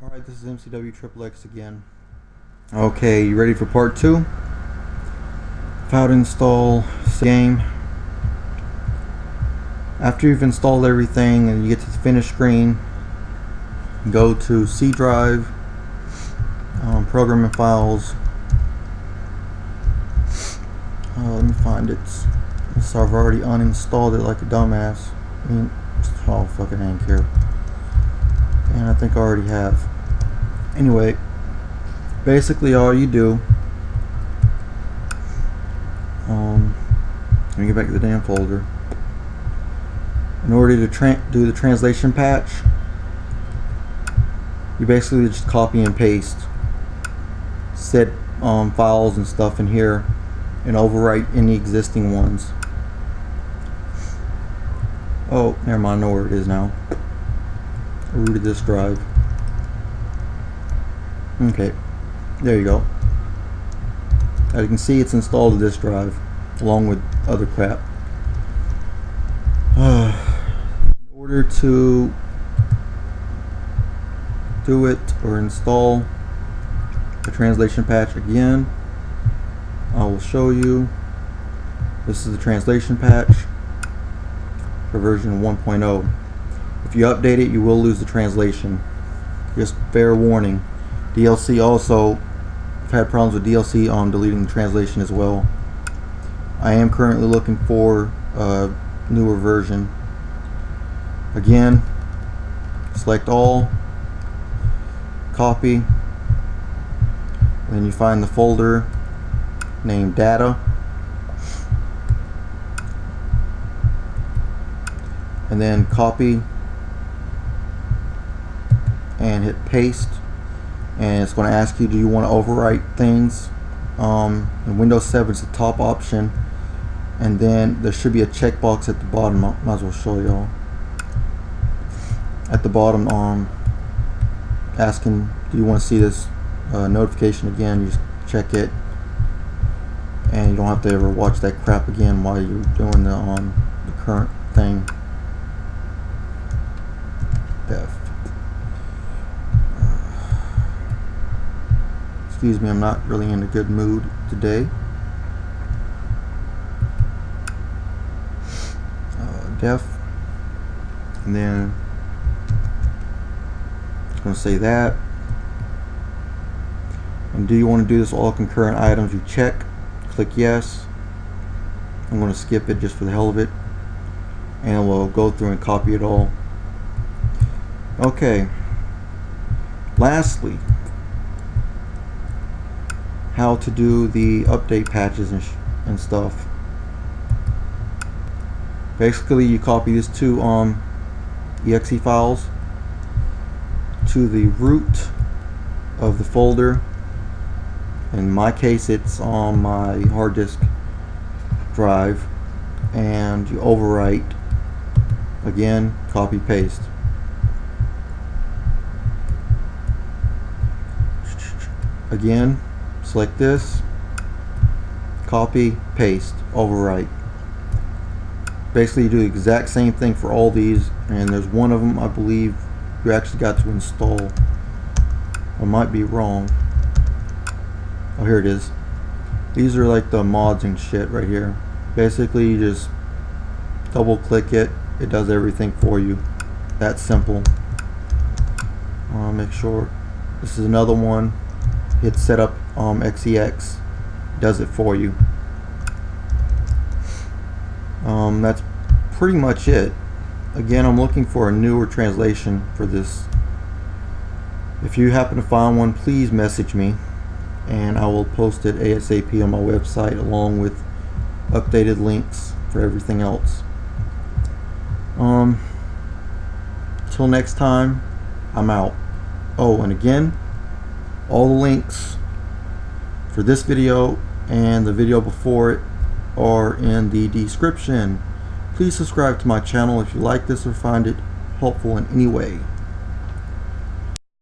Alright, this is MCW XXX again. Okay, you ready for part 2? How to install the game. After you've installed everything and you get to the finish screen, go to C drive, programming files. Let me find it. So I've already uninstalled it like a dumbass. Oh, fucking I don't care. And I think I already have. Anyway, basically all you do, let me get back to the damn folder. In order to do the translation patch, you basically just copy and paste said files and stuff in here and overwrite any existing ones. Oh, never mind, I know where it is now. Root of this drive. Okay, there you go. As you can see, it's installed to this drive along with other crap. In order to do it or install the translation patch again, I will show you. This is the translation patch for version 1.0. If you update it, you will lose the translation. Just fair warning. DLC also, I've had problems with DLC on deleting the translation as well. I am currently looking for a newer version. Again, select all, copy, then you find the folder named data, and then copy and hit paste, and it's going to ask you, do you want to overwrite things. In Windows 7 it's the top option, and then there should be a checkbox at the bottom. I might as well show y'all. At the bottom, asking, do you want to see this notification again? You just check it, and you don't have to ever watch that crap again while you're doing the current thing. Excuse me, I'm not really in a good mood today. Def, and then I'm going to say that. And do you want to do this all concurrent items? You check, click yes. I'm going to skip it just for the hell of it, and we'll go through and copy it all. Okay, lastly, how to do the update patches and stuff. Basically, you copy these two exe files to the root of the folder. In my case, it's on my hard disk drive, and you overwrite. Again, copy paste. Again, select this, copy, paste, overwrite. Basically, you do the exact same thing for all these, and there's one of them I believe you actually got to install. I might be wrong. Oh, here it is. These are like the mods and shit right here. Basically, you just double click it, it does everything for you. That's simple. Make sure this is another one. Hit setup XEX, does it for you. That's pretty much it. Again, I'm looking for a newer translation for this. If you happen to find one, please message me, and I will post it ASAP on my website along with updated links for everything else. Till next time, I'm out. Oh, and again, all the links for this video and the video before it are in the description. Please subscribe to my channel if you like this or find it helpful in any way.